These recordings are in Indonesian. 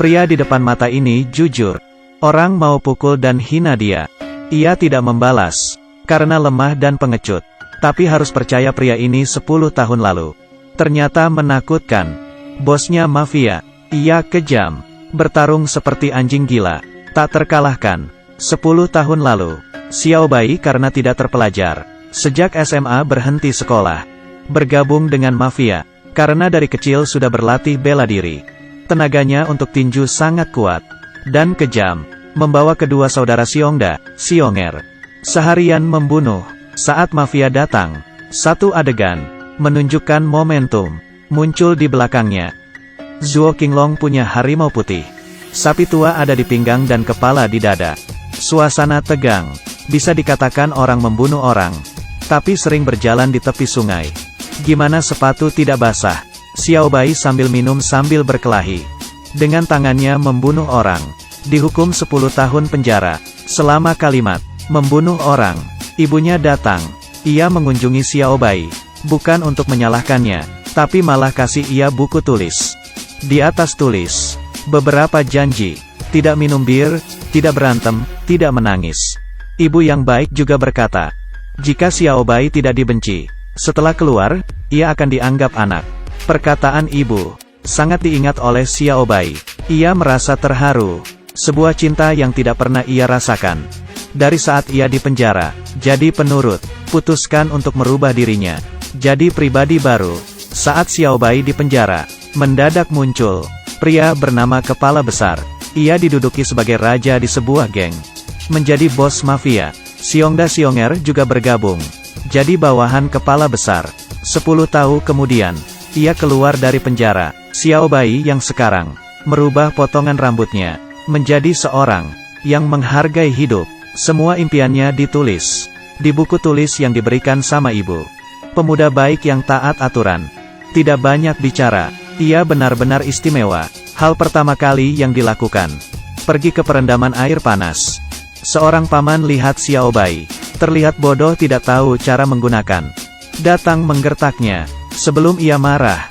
Pria di depan mata ini jujur. Orang mau pukul dan hina dia. Ia tidak membalas, karena lemah dan pengecut. Tapi harus percaya pria ini 10 tahun lalu. Ternyata menakutkan. Bosnya mafia. Ia kejam. Bertarung seperti anjing gila. Tak terkalahkan. 10 tahun lalu. Xiao Bai karena tidak terpelajar. Sejak SMA berhenti sekolah. Bergabung dengan mafia. Karena dari kecil sudah berlatih bela diri. Tenaganya untuk tinju sangat kuat. Dan kejam. Membawa kedua saudara Xiongda, Xionger. Seharian membunuh. Saat mafia datang. Satu adegan. Menunjukkan momentum. Muncul di belakangnya. Zuo Qinglong punya harimau putih. Sapi tua ada di pinggang dan kepala di dada. Suasana tegang. Bisa dikatakan orang membunuh orang. Tapi sering berjalan di tepi sungai. Gimana sepatu tidak basah? Xiao Bai sambil minum sambil berkelahi. Dengan tangannya membunuh orang. Dihukum 10 tahun penjara. Selama kalimat, membunuh orang. Ibunya datang. Ia mengunjungi Xiao Bai. Bukan untuk menyalahkannya. Tapi malah kasih ia buku tulis. Di atas tulis. Beberapa janji. Tidak minum bir, tidak berantem, tidak menangis. Ibu yang baik juga berkata. Jika Xiao Bai tidak dibenci. Setelah keluar, ia akan dianggap anak. Perkataan ibu. Sangat diingat oleh Xiao Bai. Ia merasa terharu. Sebuah cinta yang tidak pernah ia rasakan. Dari saat ia di penjara, jadi penurut, putuskan untuk merubah dirinya. Jadi pribadi baru. Saat Xiao Bai di penjara, mendadak muncul pria bernama Kepala Besar. Ia diduduki sebagai raja di sebuah geng. Menjadi bos mafia. Xiongda Xionger juga bergabung. Jadi bawahan Kepala Besar. 10 tahun kemudian, ia keluar dari penjara. Xiao Bai yang sekarang, merubah potongan rambutnya. Menjadi seorang yang menghargai hidup. Semua impiannya ditulis di buku tulis yang diberikan sama ibu. Pemuda baik yang taat aturan. Tidak banyak bicara. Ia benar-benar istimewa. Hal pertama kali yang dilakukan. Pergi ke perendaman air panas. Seorang paman lihat Xiao Bai. Terlihat bodoh tidak tahu cara menggunakan. Datang menggertaknya. Sebelum ia marah.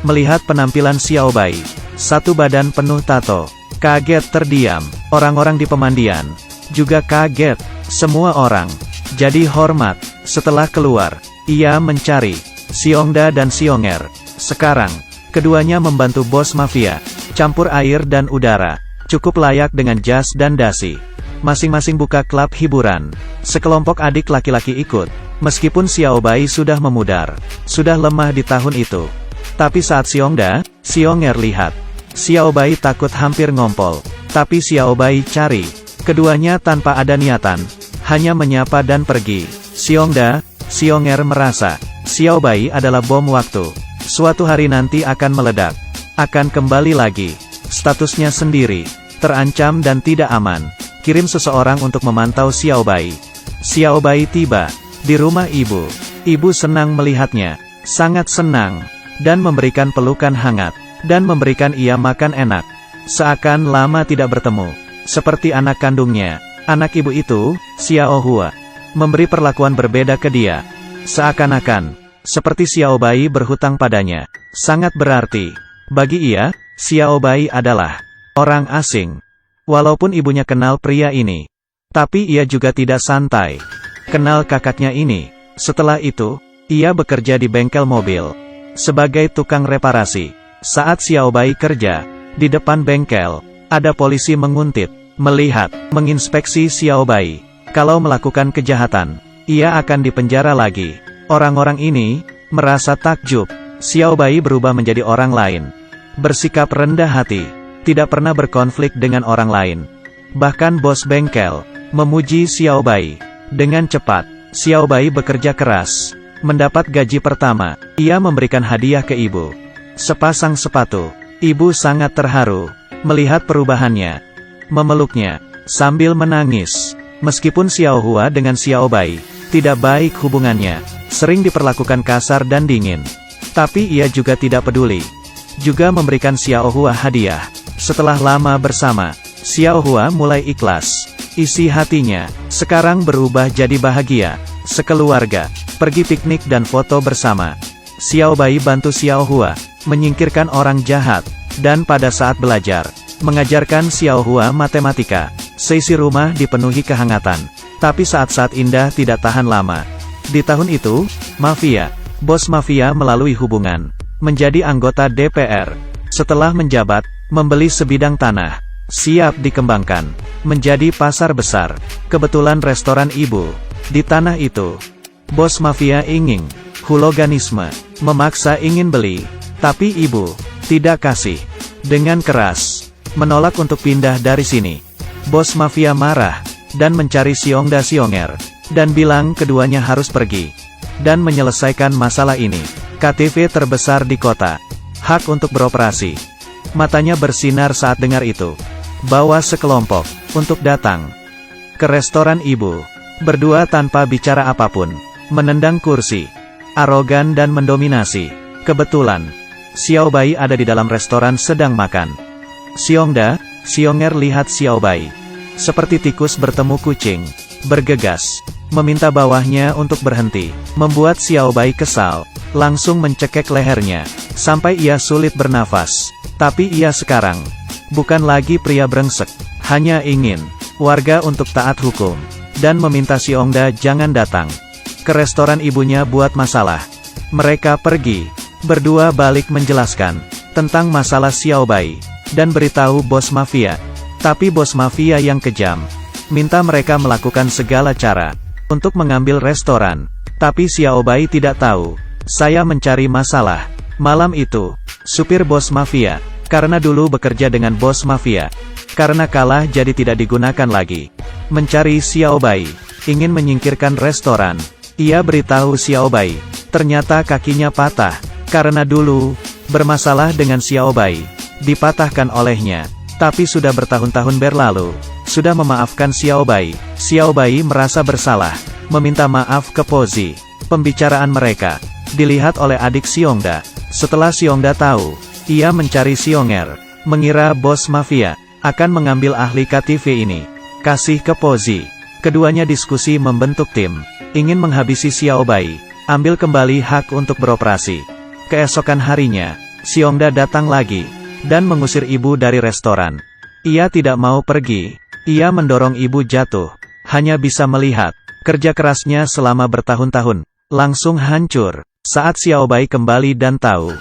Melihat penampilan Xiao Bai. Satu badan penuh tato. Kaget terdiam. Orang-orang di pemandian. Juga kaget. Semua orang. Jadi hormat. Setelah keluar. Ia mencari Xiongda dan Xionger. Sekarang. Keduanya membantu bos mafia. Campur air dan udara. Cukup layak dengan jas dan dasi. Masing-masing buka klub hiburan. Sekelompok adik laki-laki ikut. Meskipun Xiao Bai sudah memudar. Sudah lemah di tahun itu. Tapi saat Xiongda, Xionger lihat. Xiao Bai takut hampir ngompol. Tapi Xiao Bai cari. Keduanya tanpa ada niatan. Hanya menyapa dan pergi. Xiongda, Xionger merasa. Xiao Bai adalah bom waktu. Suatu hari nanti akan meledak. Akan kembali lagi. Statusnya sendiri. Terancam dan tidak aman. Kirim seseorang untuk memantau Xiao Bai. Xiao Bai tiba. Di rumah ibu. Ibu senang melihatnya. Sangat senang. Dan memberikan pelukan hangat. Dan memberikan ia makan enak. Seakan lama tidak bertemu. Seperti anak kandungnya. Anak ibu itu, Xiao Hua. Memberi perlakuan berbeda ke dia. Seakan-akan. Seperti Xiao Bai berhutang padanya. Sangat berarti. Bagi ia, Xiao Bai adalah orang asing. Walaupun ibunya kenal pria ini. Tapi ia juga tidak santai. Kenal kakaknya ini. Setelah itu, ia bekerja di bengkel mobil. Sebagai tukang reparasi. Saat Xiao Bai kerja, di depan bengkel, ada polisi menguntit, melihat, menginspeksi Xiao Bai. Kalau melakukan kejahatan, ia akan dipenjara lagi. Orang-orang ini, merasa takjub. Xiao Bai berubah menjadi orang lain. Bersikap rendah hati. Tidak pernah berkonflik dengan orang lain. Bahkan bos bengkel, memuji Xiao Bai. Dengan cepat, Xiao Bai bekerja keras. Mendapat gaji pertama, ia memberikan hadiah ke ibu. Sepasang sepatu. Ibu sangat terharu. Melihat perubahannya. Memeluknya. Sambil menangis. Meskipun Xiao Hua dengan Xiao Bai tidak baik hubungannya. Sering diperlakukan kasar dan dingin. Tapi ia juga tidak peduli. Juga memberikan Xiao Hua hadiah. Setelah lama bersama, Xiao Hua mulai ikhlas. Isi hatinya. Sekarang berubah jadi bahagia. Sekeluarga. Pergi piknik dan foto bersama. Xiao Bai bantu Xiao Hua menyingkirkan orang jahat. Dan pada saat belajar, mengajarkan Xiao Hua matematika. Seisi rumah dipenuhi kehangatan. Tapi saat-saat indah tidak tahan lama. Di tahun itu, mafia, bos mafia melalui hubungan, menjadi anggota DPR. Setelah menjabat, membeli sebidang tanah, siap dikembangkan, menjadi pasar besar. Kebetulan restoran ibu, di tanah itu. Bos mafia ingin, huliganisme, memaksa ingin beli, tapi ibu, tidak kasih. Dengan keras, menolak untuk pindah dari sini. Bos mafia marah, dan mencari Xiongda Xionger, dan bilang keduanya harus pergi, dan menyelesaikan masalah ini. KTV terbesar di kota, hak untuk beroperasi. Matanya bersinar saat dengar itu. Bawa sekelompok, untuk datang ke restoran ibu. Berdua tanpa bicara apapun, menendang kursi, arogan dan mendominasi. Kebetulan, Xiao Bai ada di dalam restoran sedang makan. Xiongda, Xionger lihat Xiao Bai, seperti tikus bertemu kucing, bergegas, meminta bawahnya untuk berhenti, membuat Xiao Bai kesal, langsung mencekek lehernya, sampai ia sulit bernafas. Tapi ia sekarang, bukan lagi pria brengsek, hanya ingin, warga untuk taat hukum, dan meminta Xiongda jangan datang ke restoran ibunya buat masalah. Mereka pergi, berdua balik menjelaskan, tentang masalah Xiao Bai, dan beritahu bos mafia. Tapi bos mafia yang kejam, minta mereka melakukan segala cara, untuk mengambil restoran. Tapi Xiao Bai tidak tahu, saya mencari masalah. Malam itu, supir bos mafia, karena dulu bekerja dengan bos mafia, karena kalah jadi tidak digunakan lagi, mencari Xiao Bai, ingin menyingkirkan restoran. Ia beritahu Xiao Bai, ternyata kakinya patah, karena dulu, bermasalah dengan Xiao Bai, dipatahkan olehnya. Tapi sudah bertahun-tahun berlalu, sudah memaafkan Xiao Bai. Xiao Bai merasa bersalah, meminta maaf ke Pozi. Pembicaraan mereka dilihat oleh adik Xiongda. Setelah Xiongda tahu, ia mencari Xionger, mengira bos mafia akan mengambil ahli KTV ini, kasih ke Pozi. Keduanya diskusi membentuk tim, ingin menghabisi Xiao Bai, ambil kembali hak untuk beroperasi. Keesokan harinya, Xiongda datang lagi, dan mengusir ibu dari restoran. Ia tidak mau pergi, ia mendorong ibu jatuh, hanya bisa melihat, kerja kerasnya selama bertahun-tahun, langsung hancur. Saat Xiao Bai kembali dan tahu,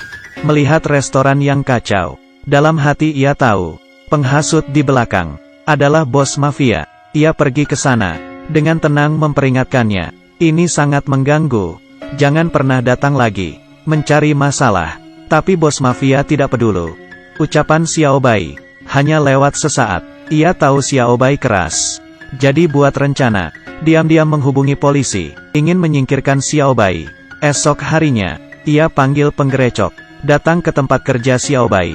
melihat restoran yang kacau, dalam hati ia tahu, penghasut di belakang, adalah bos mafia. Ia pergi ke sana, dengan tenang memperingatkannya, ini sangat mengganggu, jangan pernah datang lagi, mencari masalah. Tapi bos mafia tidak peduli. Ucapan Xiao Bai, hanya lewat sesaat, ia tahu Xiao Bai keras. Jadi buat rencana, diam-diam menghubungi polisi, ingin menyingkirkan Xiao Bai. Esok harinya, ia panggil penggerecok, datang ke tempat kerja Xiao Bai.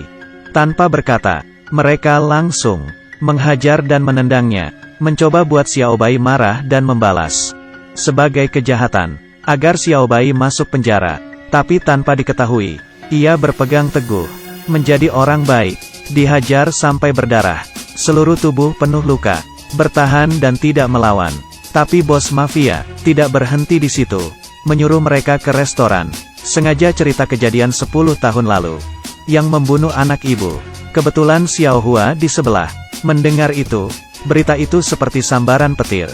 Tanpa berkata, mereka langsung menghajar dan menendangnya, mencoba buat Xiao Bai marah dan membalas. Sebagai kejahatan, agar Xiao Bai masuk penjara, tapi tanpa diketahui, ia berpegang teguh, menjadi orang baik, dihajar sampai berdarah, seluruh tubuh penuh luka, bertahan dan tidak melawan. Tapi bos mafia tidak berhenti di situ, menyuruh mereka ke restoran, sengaja cerita kejadian 10 tahun lalu, yang membunuh anak ibu. Kebetulan Xiao Hua di sebelah, mendengar itu, berita itu seperti sambaran petir.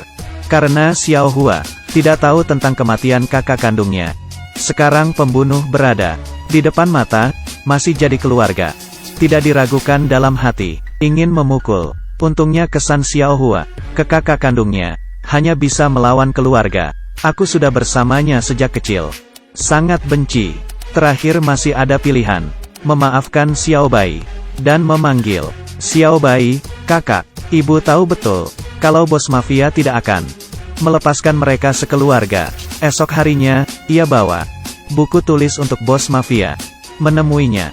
Karena Xiao Hua tidak tahu tentang kematian kakak kandungnya. Sekarang pembunuh berada di depan mata, masih jadi keluarga. Tidak diragukan dalam hati, ingin memukul. Untungnya kesan Xiao Hua ke kakak kandungnya, hanya bisa melawan keluarga. Aku sudah bersamanya sejak kecil. Sangat benci. Terakhir masih ada pilihan, memaafkan Xiao Bai, dan memanggil Xiao Bai, kakak. Ibu tahu betul, kalau bos mafia tidak akan melepaskan mereka sekeluarga. Esok harinya, ia bawa buku tulis untuk bos mafia, menemuinya.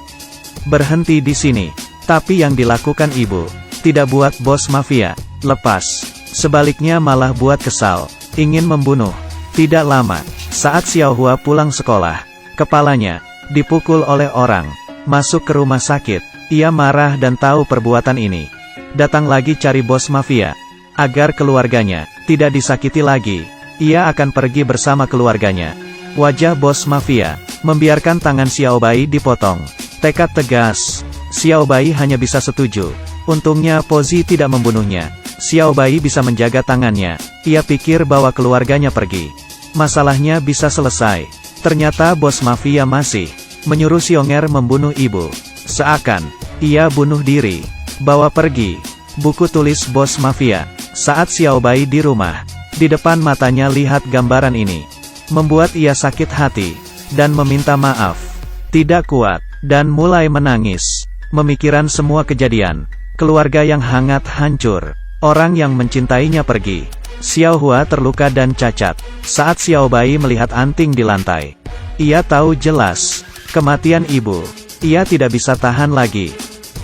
Berhenti di sini. Tapi yang dilakukan ibu, tidak buat bos mafia lepas. Sebaliknya malah buat kesal, ingin membunuh. Tidak lama, saat Xiao Hua pulang sekolah, kepalanya dipukul oleh orang, masuk ke rumah sakit. Ia marah dan tahu perbuatan ini. Datang lagi cari bos mafia, agar keluarganya tidak disakiti lagi. Ia akan pergi bersama keluarganya. Wajah bos mafia membiarkan tangan Xiao Bai dipotong. Tekad tegas, Xiao Bai hanya bisa setuju. Untungnya Pozi tidak membunuhnya. Xiao Bai bisa menjaga tangannya. Ia pikir bahwa keluarganya pergi, masalahnya bisa selesai. Ternyata bos mafia masih menyuruh Xionger membunuh ibu. Seakan ia bunuh diri. Bawa pergi buku tulis bos mafia. Saat Xiao Bai di rumah, di depan matanya lihat gambaran ini, membuat ia sakit hati dan meminta maaf. Tidak kuat dan mulai menangis. Memikiran semua kejadian, keluarga yang hangat hancur, orang yang mencintainya pergi. Xiao Hua terluka dan cacat. Saat Xiao Bai melihat anting di lantai, ia tahu jelas kematian ibu. Ia tidak bisa tahan lagi.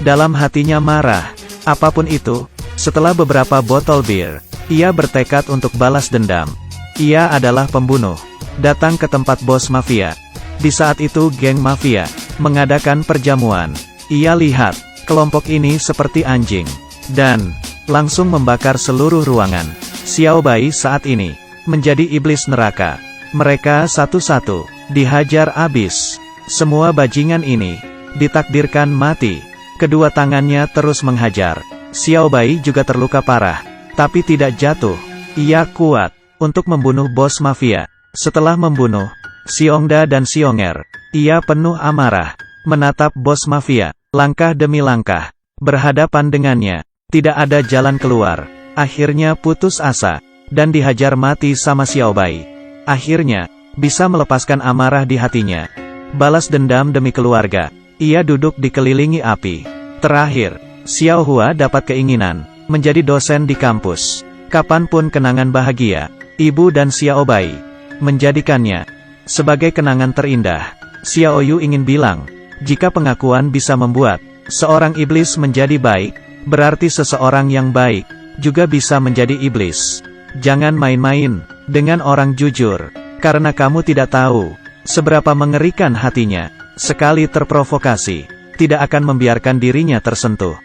Dalam hatinya marah. Apapun itu, setelah beberapa botol bir, ia bertekad untuk balas dendam. Ia adalah pembunuh. Datang ke tempat bos mafia. Di saat itu geng mafia mengadakan perjamuan. Ia lihat kelompok ini seperti anjing, dan langsung membakar seluruh ruangan. Xiao Bai saat ini menjadi iblis neraka. Mereka satu-satu dihajar habis. Semua bajingan ini ditakdirkan mati. Kedua tangannya terus menghajar. Xiao Bai juga terluka parah, tapi tidak jatuh. Ia kuat untuk membunuh bos mafia. Setelah membunuh Xiongda dan Xionger, ia penuh amarah menatap bos mafia. Langkah demi langkah berhadapan dengannya, tidak ada jalan keluar. Akhirnya putus asa dan dihajar mati sama Xiao Bai. Akhirnya bisa melepaskan amarah di hatinya. Balas dendam demi keluarga. Ia duduk dikelilingi api. Terakhir, Xiao Hua dapat keinginan menjadi dosen di kampus. Kapanpun kenangan bahagia, ibu dan Xiao Bai menjadikannya sebagai kenangan terindah. Xiao Yu ingin bilang, jika pengakuan bisa membuat seorang iblis menjadi baik, berarti seseorang yang baik juga bisa menjadi iblis. Jangan main-main dengan orang jujur, karena kamu tidak tahu seberapa mengerikan hatinya. Sekali terprovokasi, tidak akan membiarkan dirinya tersentuh.